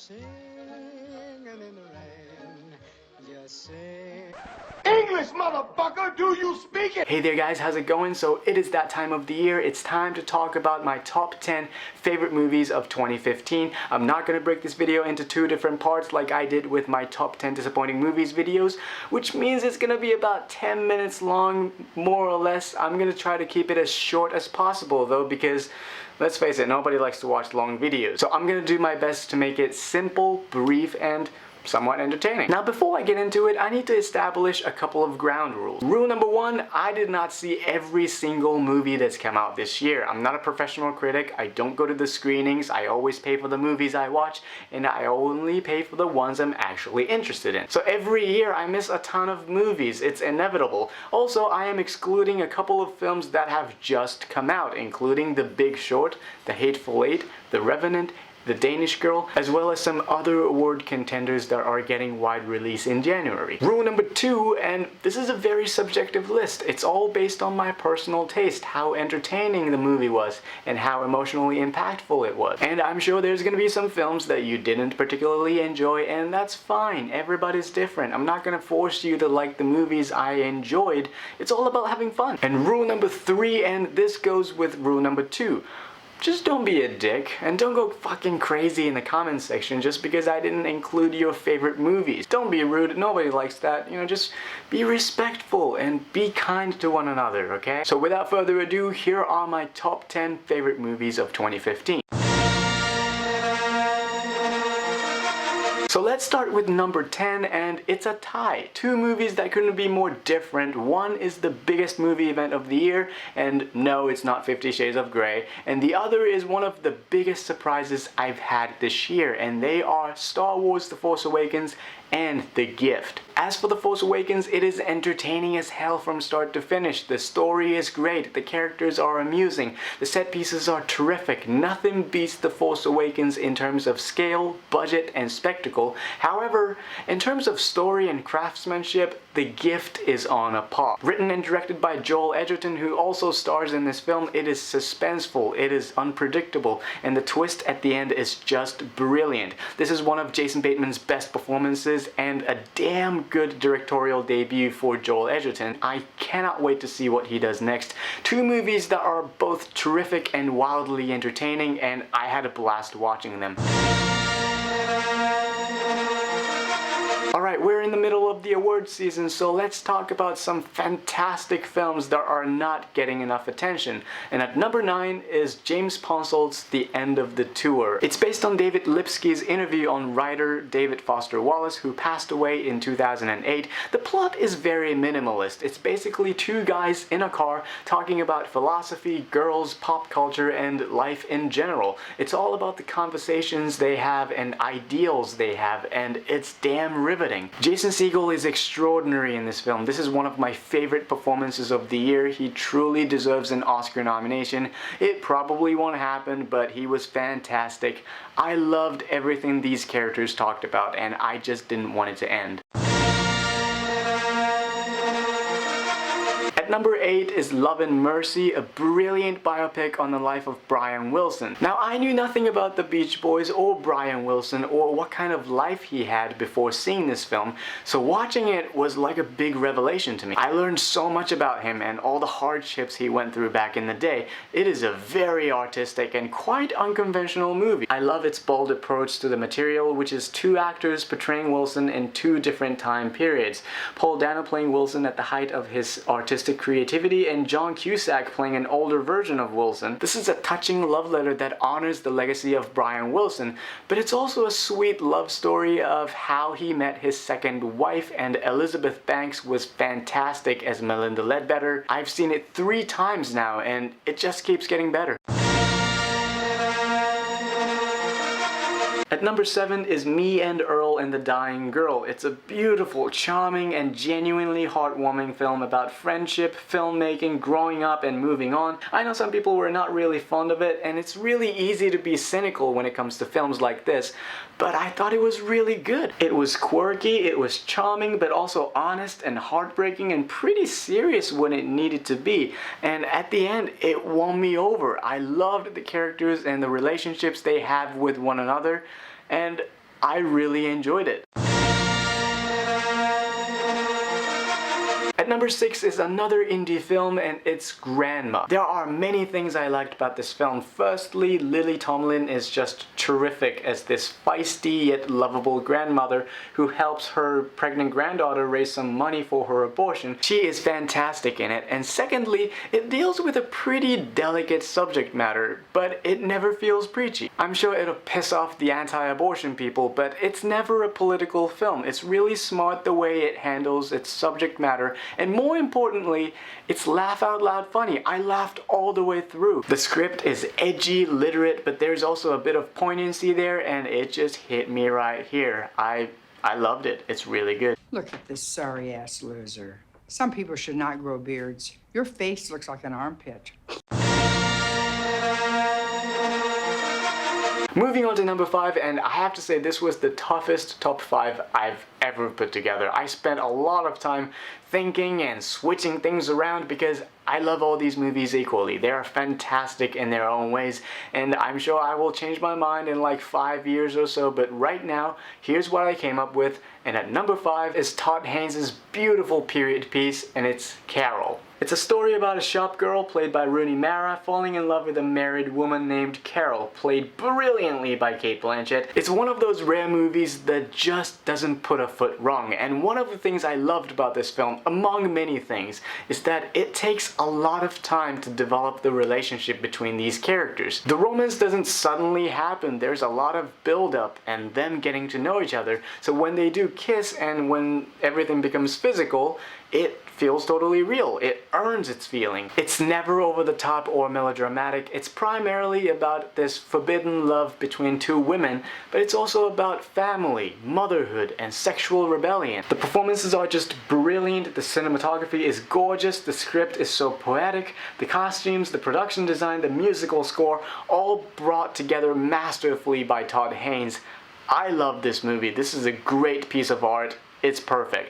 singing in the rain, just sing. English, motherfucker, do you speak it? Hey there guys, how's it going? So it is that time of the year. It's time to talk about my top 10 favorite movies of 2015. I'm not going to break this video into two different parts like I did with my top 10 disappointing movies videos, which means it's going to be about 10 minutes long, more or less. I'm going to try to keep it as short as possible though, because let's face it, nobody likes to watch long videos. So I'm going to do my best to make it simple, brief, and somewhat entertaining. Now before I get into it, I need to establish a couple of ground rules. Rule number one, I did not see every single movie that's come out this year. I'm not a professional critic, I don't go to the screenings, I always pay for the movies I watch, and I only pay for the ones I'm actually interested in. So every year I miss a ton of movies, it's inevitable. Also, I am excluding a couple of films that have just come out, including The Big Short, The Hateful Eight, The Revenant, The Danish Girl, as well as some other award contenders that are getting wide release in January. Rule number two, and this is a very subjective list, it's all based on my personal taste, how entertaining the movie was, and how emotionally impactful it was. And I'm sure there's gonna be some films that you didn't particularly enjoy, and that's fine, everybody's different. I'm not gonna force you to like the movies I enjoyed, it's all about having fun. And rule number three, and this goes with rule number two, just don't be a dick, and don't go fucking crazy in the comments section just because I didn't include your favorite movies. Don't be rude, nobody likes that, you know, just be respectful and be kind to one another, okay? So without further ado, here are my top 10 favorite movies of 2015. So let's start with number 10, and it's a tie. Two movies that couldn't be more different. One is the biggest movie event of the year, and no, it's not 50 Shades of Grey. And the other is one of the biggest surprises I've had this year, and they are Star Wars: The Force Awakens and The Gift. As for The Force Awakens, it is entertaining as hell from start to finish. The story is great, the characters are amusing, the set pieces are terrific. Nothing beats The Force Awakens in terms of scale, budget, and spectacle. However, in terms of story and craftsmanship, The Gift is on a par. Written and directed by Joel Edgerton, who also stars in this film, it is suspenseful, it is unpredictable, and the twist at the end is just brilliant. This is one of Jason Bateman's best performances, and a damn good directorial debut for Joel Edgerton. I cannot wait to see what he does next. Two movies that are both terrific and wildly entertaining, and I had a blast watching them. Alright, we're in the middle of the award season, so let's talk about some fantastic films that are not getting enough attention. And at number 9 is James Ponsol's The End of the Tour. It's based on David Lipsky's interview on writer David Foster Wallace, who passed away in 2008. The plot is very minimalist. It's basically two guys in a car talking about philosophy, girls, pop culture, and life in general. It's all about the conversations they have and ideals they have, and it's damn riveting. Jason Segel is extraordinary in this film. This is one of my favorite performances of the year. He truly deserves an Oscar nomination. It probably won't happen, but he was fantastic. I loved everything these characters talked about, and I just didn't want it to end. At number 8 is Love and Mercy, a brilliant biopic on the life of Brian Wilson. Now, I knew nothing about the Beach Boys or Brian Wilson or what kind of life he had before seeing this film, so watching it was like a big revelation to me. I learned so much about him and all the hardships he went through back in the day. It is a very artistic and quite unconventional movie. I love its bold approach to the material, which is two actors portraying Wilson in two different time periods. Paul Dano playing Wilson at the height of his artistic creativity, and John Cusack playing an older version of Wilson. This is a touching love letter that honors the legacy of Brian Wilson, but it's also a sweet love story of how he met his second wife, and Elizabeth Banks was fantastic as Melinda Ledbetter. I've seen it 3 times now, and it just keeps getting better. At number 7 is Me and Earl and the Dying Girl. It's a beautiful, charming, and genuinely heartwarming film about friendship, filmmaking, growing up, and moving on. I know some people were not really fond of it, and it's really easy to be cynical when it comes to films like this, but I thought it was really good. It was quirky, it was charming, but also honest and heartbreaking and pretty serious when it needed to be. And at the end, it won me over. I loved the characters and the relationships they have with one another, and I really enjoyed it. At number 6 is another indie film, and it's Grandma. There are many things I liked about this film. Firstly, Lily Tomlin is just terrific as this feisty yet lovable grandmother who helps her pregnant granddaughter raise some money for her abortion. She is fantastic in it. And secondly, it deals with a pretty delicate subject matter, but it never feels preachy. I'm sure it'll piss off the anti-abortion people, but it's never a political film. It's really smart the way it handles its subject matter, and more importantly, it's laugh out loud funny. I laughed all the way through. The script is edgy, literate, but there's also a bit of poignancy there, and it just hit me right here. I loved it. It's really good. Look at this sorry-ass loser. Some people should not grow beards. Your face looks like an armpit. Moving on to number 5, and I have to say this was the toughest top 5 I've ever put together. I spent a lot of time thinking and switching things around because I love all these movies equally. They are fantastic in their own ways, and I'm sure I will change my mind in like 5 years or so, but right now, here's what I came up with, and at number 5 is Todd Haynes' beautiful period piece, and it's Carol. It's a story about a shop girl, played by Rooney Mara, falling in love with a married woman named Carol, played brilliantly by Cate Blanchett. It's one of those rare movies that just doesn't put a foot wrong, and one of the things I loved about this film, among many things, is that it takes a lot of time to develop the relationship between these characters. The romance doesn't suddenly happen. There's a lot of build-up and them getting to know each other, so when they do kiss and when everything becomes physical, it feels totally real. It earns its feeling. It's never over the top or melodramatic. It's primarily about this forbidden love between two women, but it's also about family, motherhood, and sexual rebellion. The performances are just brilliant, the cinematography is gorgeous, the script is so poetic, the costumes, the production design, the musical score, all brought together masterfully by Todd Haynes. I love this movie. This is a great piece of art. It's perfect.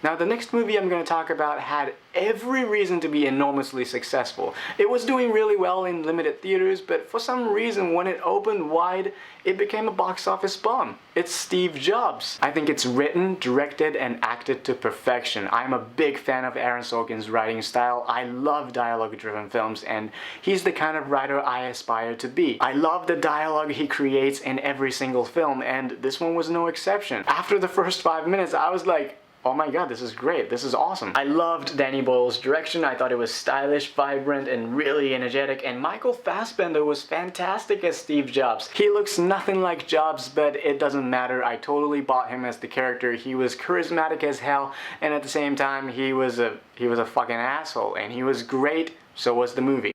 Now, the next movie I'm going to talk about had every reason to be enormously successful. It was doing really well in limited theaters, but for some reason when it opened wide, it became a box office bomb. It's Steve Jobs. I think it's written, directed, and acted to perfection. I'm a big fan of Aaron Sorkin's writing style. I love dialogue-driven films, and he's the kind of writer I aspire to be. I love the dialogue he creates in every single film, and this one was no exception. After the first 5 minutes, I was like, oh my god, this is great, this is awesome. I loved Danny Boyle's direction. I thought it was stylish, vibrant, and really energetic, and Michael Fassbender was fantastic as Steve Jobs. He looks nothing like Jobs, but it doesn't matter. I totally bought him as the character. He was charismatic as hell, and at the same time, he was a fucking asshole, and he was great, so was the movie.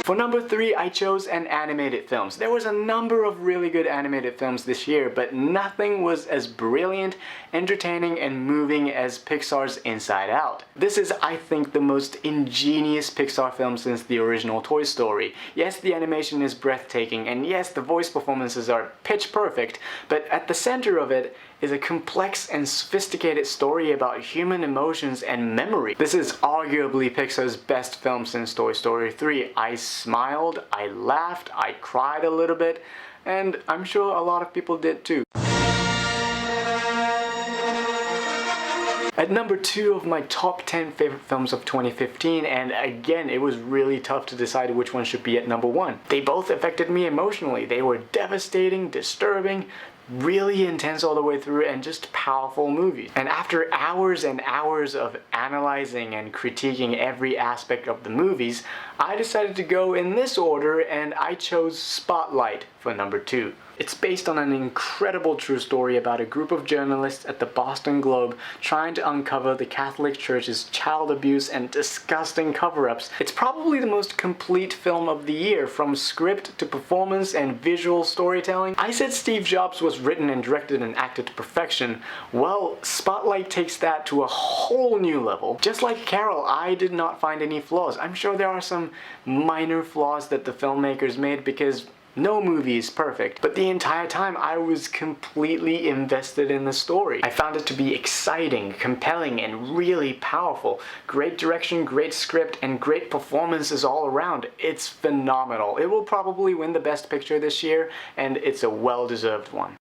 For number 3, I chose an animated films. There was a number of really good animated films this year, but nothing was as brilliant, entertaining, and moving as Pixar's Inside Out. This is, I think, the most ingenious Pixar film since the original Toy Story. Yes, the animation is breathtaking, and yes, the voice performances are pitch perfect, but at the center of it is a complex and sophisticated story about human emotions and memory. This is arguably Pixar's best film since Toy Story 3. I smiled, I laughed, I cried a little bit, and I'm sure a lot of people did too. At number 2 of my top 10 favorite films of 2015, and again, it was really tough to decide which one should be at number 1. They both affected me emotionally. They were devastating, disturbing, really intense all the way through, and just powerful movies. And after hours and hours of analyzing and critiquing every aspect of the movies, I decided to go in this order, and I chose Spotlight for number 2. It's based on an incredible true story about a group of journalists at the Boston Globe trying to uncover the Catholic Church's child abuse and disgusting cover-ups. It's probably the most complete film of the year, from script to performance and visual storytelling. I said Steve Jobs was written and directed and acted to perfection. Well, Spotlight takes that to a whole new level. Just like Carol, I did not find any flaws. I'm sure there are some minor flaws that the filmmakers made because No movie is perfect, but the entire time I was completely invested in the story. I found it to be exciting, compelling, and really powerful. Great direction, great script, and great performances all around. It's phenomenal. It will probably win the Best Picture this year, and it's a well-deserved one.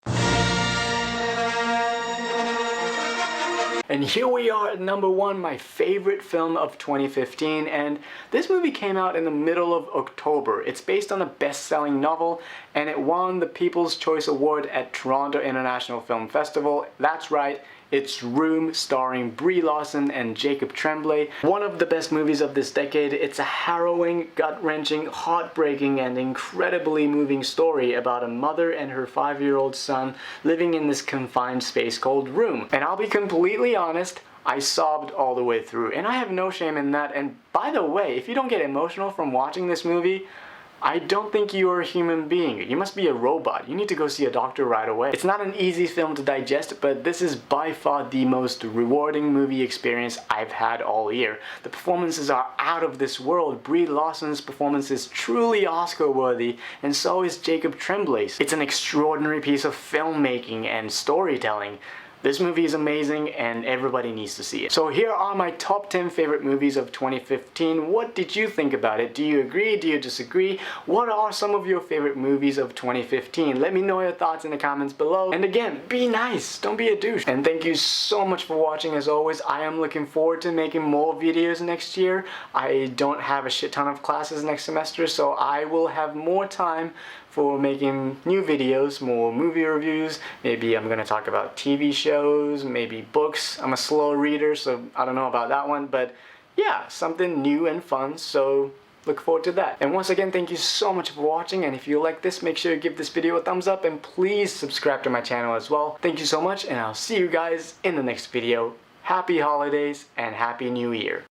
And here we are at number 1, my favorite film of 2015, and this movie came out in the middle of October. It's based on a best-selling novel, and it won the People's Choice Award at Toronto International Film Festival. That's right, it's Room, starring Brie Larson and Jacob Tremblay. One of the best movies of this decade. It's a harrowing, gut-wrenching, heartbreaking, and incredibly moving story about a mother and her 5-year-old son living in this confined space called Room. And I'll be completely honest, I sobbed all the way through, and I have no shame in that. And by the way, if you don't get emotional from watching this movie, I don't think you are a human being. You must be a robot. You need to go see a doctor right away. It's not an easy film to digest, but this is by far the most rewarding movie experience I've had all year. The performances are out of this world. Brie Larson's performance is truly Oscar-worthy, and so is Jacob Tremblay's. It's an extraordinary piece of filmmaking and storytelling. This movie is amazing and everybody needs to see it. So here are my top 10 favorite movies of 2015. What did you think about it? Do you agree? Do you disagree? What are some of your favorite movies of 2015? Let me know your thoughts in the comments below. And again, be nice, don't be a douche. And thank you so much for watching. As always, I am looking forward to making more videos next year. I don't have a shit ton of classes next semester, so I will have more time for making new videos, more movie reviews. Maybe I'm gonna talk about TV shows, maybe books. I'm a slow reader, so I don't know about that one, but yeah, something new and fun, so look forward to that. And once again, thank you so much for watching, and if you like this, make sure you give this video a thumbs up, and please subscribe to my channel as well. Thank you so much, and I'll see you guys in the next video. Happy holidays, and Happy New Year.